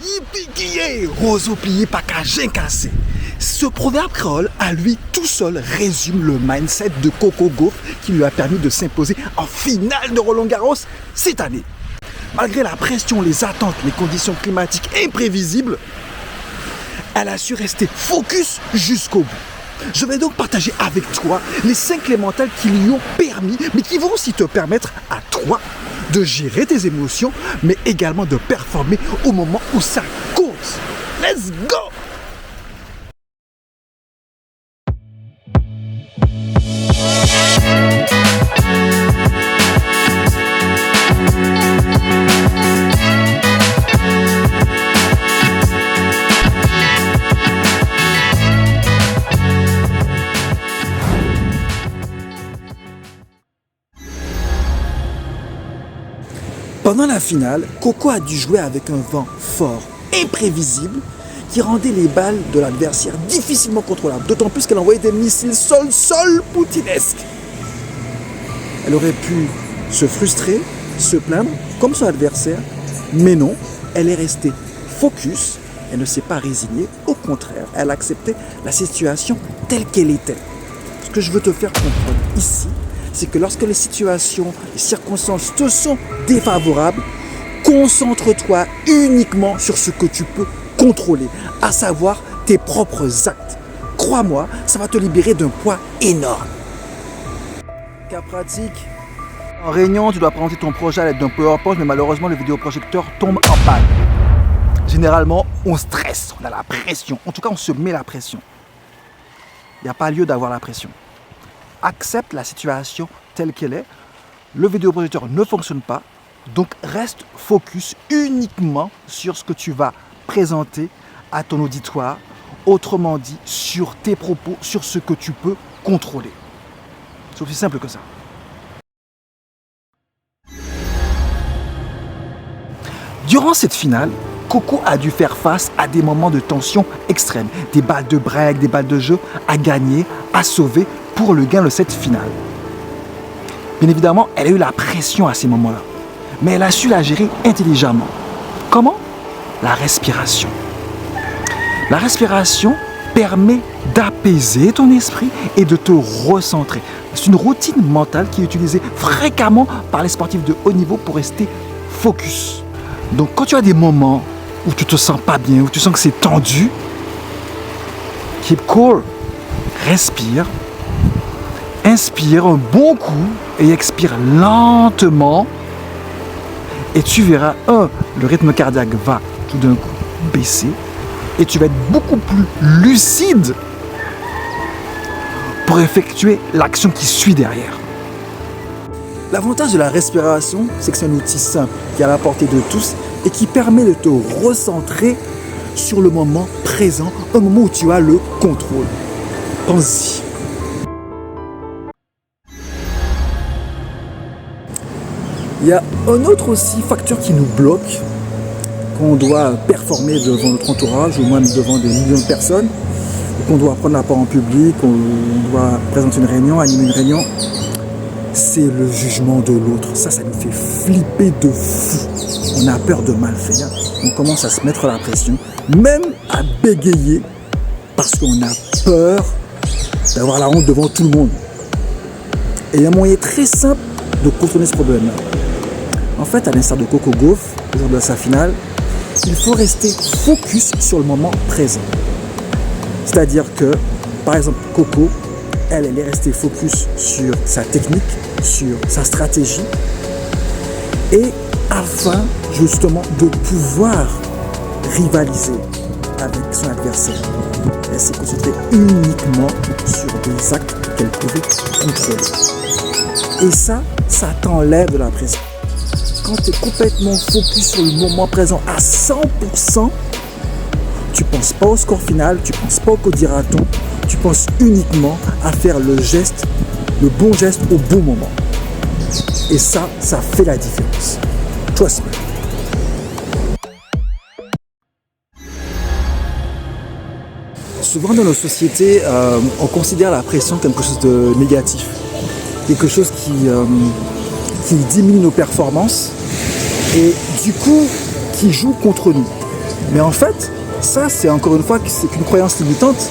Yippee roseau plié pas qu'à cassé. Ce proverbe créole, à lui tout seul, résume le mindset de Coco Gauff qui lui a permis de s'imposer en finale de Roland-Garros cette année. Malgré la pression, les attentes, les conditions climatiques imprévisibles, elle a su rester focus jusqu'au bout. Je vais donc partager avec toi les 5 clés mentales qui lui ont permis, mais qui vont aussi te permettre à toi de gérer tes émotions, mais également de performer au moment où ça compte. Let's go! Pendant la finale, Coco a dû jouer avec un vent fort, imprévisible, qui rendait les balles de l'adversaire difficilement contrôlables, d'autant plus qu'elle envoyait des missiles sol poutinesques. Elle aurait pu se frustrer, se plaindre, comme son adversaire, mais non, elle est restée focus, elle ne s'est pas résignée, au contraire, elle a accepté la situation telle qu'elle était. Ce que je veux te faire comprendre ici, c'est que lorsque les situations, les circonstances te sont défavorables, concentre-toi uniquement sur ce que tu peux contrôler, à savoir tes propres actes. Crois-moi, ça va te libérer d'un poids énorme. Cas pratique. En réunion, tu dois présenter ton projet à l'aide d'un PowerPoint, mais malheureusement, le vidéoprojecteur tombe en panne. Généralement, on stresse, on a la pression. En tout cas, on se met la pression. Il n'y a pas lieu d'avoir la pression. Accepte la situation telle qu'elle est. Le vidéoprojecteur ne fonctionne pas, donc reste focus uniquement sur ce que tu vas présenter à ton auditoire, autrement dit sur tes propos, sur ce que tu peux contrôler. C'est aussi simple que ça. Durant cette finale, Coco a dû faire face à des moments de tension extrême, des balles de break, des balles de jeu à gagner, à sauver pour le gain de cette finale. Bien évidemment, elle a eu la pression à ces moments-là, mais elle a su la gérer intelligemment. Comment? La respiration. La respiration permet d'apaiser ton esprit et de te recentrer. C'est une routine mentale qui est utilisée fréquemment par les sportifs de haut niveau pour rester focus. Donc quand tu as des moments où tu te sens pas bien, où tu sens que c'est tendu, keep cool, respire, inspire un bon coup et expire lentement et tu verras, le rythme cardiaque va tout d'un coup baisser et tu vas être beaucoup plus lucide pour effectuer l'action qui suit derrière. L'avantage de la respiration, c'est que c'est un outil simple qui est à la portée de tous et qui permet de te recentrer sur le moment présent, un moment où tu as le contrôle. Pense-y. Il y a un autre aussi facteur qui nous bloque quand on doit performer devant notre entourage ou même devant des millions de personnes, qu'on doit prendre la parole en public, qu'on doit présenter une réunion, animer une réunion. C'est le jugement de l'autre. Ça nous fait flipper de fou. On a peur de mal faire. On commence à se mettre la pression, même à bégayer, parce qu'on a peur d'avoir la honte devant tout le monde. Et il y a un moyen très simple de contourner ce problème-là. En fait, à l'instar de Coco Gauff, le jour de sa finale, il faut rester focus sur le moment présent. C'est-à-dire que, par exemple, Coco, elle est restée focus sur sa technique, sur sa stratégie, et afin justement de pouvoir rivaliser avec son adversaire. Elle s'est concentrée uniquement sur des actes qu'elle pouvait contrôler. Et ça t'enlève de la pression. Quand tu es complètement focus sur le moment présent à 100%, tu ne penses pas au score final, tu ne penses pas au qu'dira-t-on, tu penses uniquement à faire le bon geste au bon moment. Et ça fait la différence. Trust me. Souvent dans nos sociétés, on considère la pression comme quelque chose de négatif, quelque chose qui diminue nos performances et du coup qui joue contre nous. Mais en fait, ça, c'est encore une fois, c'est qu'une croyance limitante.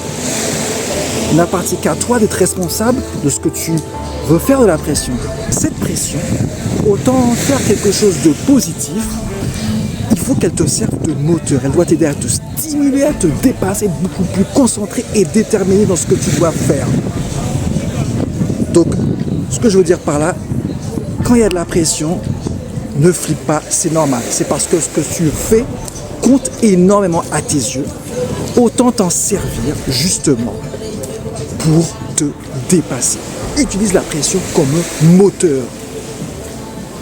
Il n'appartient qu'à toi d'être responsable de ce que tu veux faire de la pression. Cette pression, autant en faire quelque chose de positif, il faut qu'elle te serve de moteur. Elle doit t'aider à te stimuler, à te dépasser, être beaucoup plus concentré et déterminé dans ce que tu dois faire. Donc, ce que je veux dire par là, quand il y a de la pression, ne flippe pas, c'est normal. C'est parce que ce que tu fais compte énormément à tes yeux. Autant t'en servir justement pour te dépasser. Utilise la pression comme un moteur,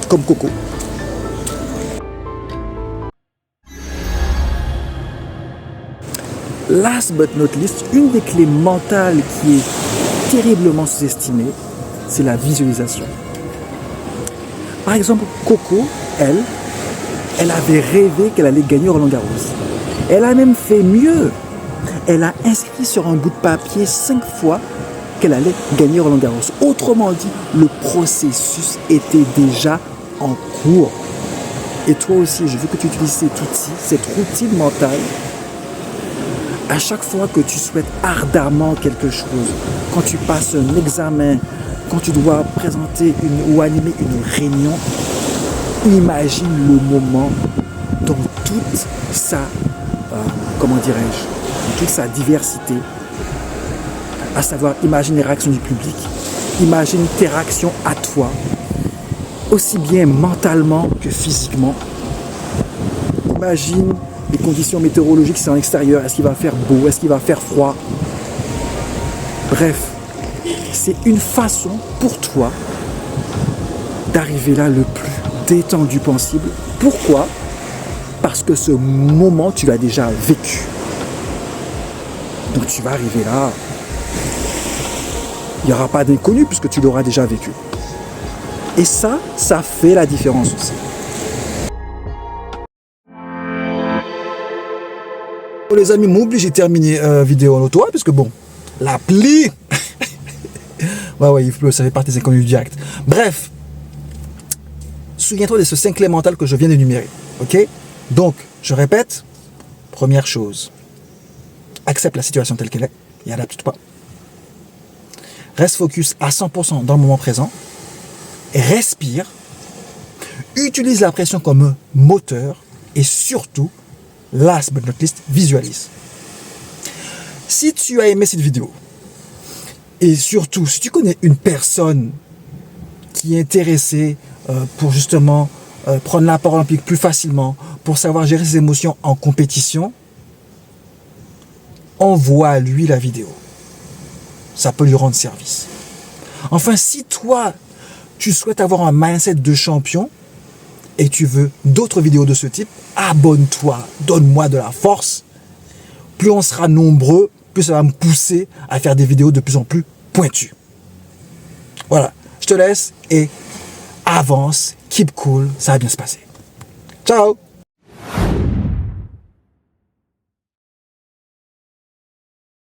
comme Coco. Last but not least, une des clés mentales qui est terriblement sous-estimée, c'est la visualisation. Par exemple, Coco, elle avait rêvé qu'elle allait gagner Roland-Garros. Elle a même fait mieux. Elle a inscrit sur un bout de papier 5 fois qu'elle allait gagner Roland-Garros. Autrement dit, le processus était déjà en cours. Et toi aussi, je veux que tu utilises cet outil, cette routine mentale. À chaque fois que tu souhaites ardemment quelque chose, quand tu passes un examen, quand tu dois présenter ou animer une réunion, imagine le moment dans toute sa, toute sa diversité. À savoir, imagine les réactions du public, imagine tes réactions à toi, aussi bien mentalement que physiquement. Imagine les conditions météorologiques, c'est en extérieur, est-ce qu'il va faire beau, est-ce qu'il va faire froid. Bref, c'est une façon pour toi d'arriver là le plus détendu possible. Pourquoi? Parce que ce moment, tu l'as déjà vécu. Donc tu vas arriver là, il n'y aura pas d'inconnu puisque tu l'auras déjà vécu. Et ça fait la différence aussi. Les amis, m'ont obligé de terminer vidéo en auto, parce que bon, l'appli, ouais, il pleut, ça fait partie des inconnus du direct. Bref, souviens-toi de ce 5 clés mentales que je viens d'énumérer, ok? Donc, je répète, première chose, accepte la situation telle qu'elle est et adapte-toi. Reste focus à 100% dans le moment présent, respire, utilise la pression comme un moteur et surtout, last but not least, visualise. Si tu as aimé cette vidéo, et surtout, si tu connais une personne qui est intéressée pour justement prendre la parole en public plus facilement, pour savoir gérer ses émotions en compétition, envoie-lui la vidéo. Ça peut lui rendre service. Enfin, si toi, tu souhaites avoir un mindset de champion, et tu veux d'autres vidéos de ce type, abonne-toi, donne-moi de la force. Plus on sera nombreux, plus ça va me pousser à faire des vidéos de plus en plus pointues. Voilà, je te laisse et avance, keep cool, ça va bien se passer. Ciao!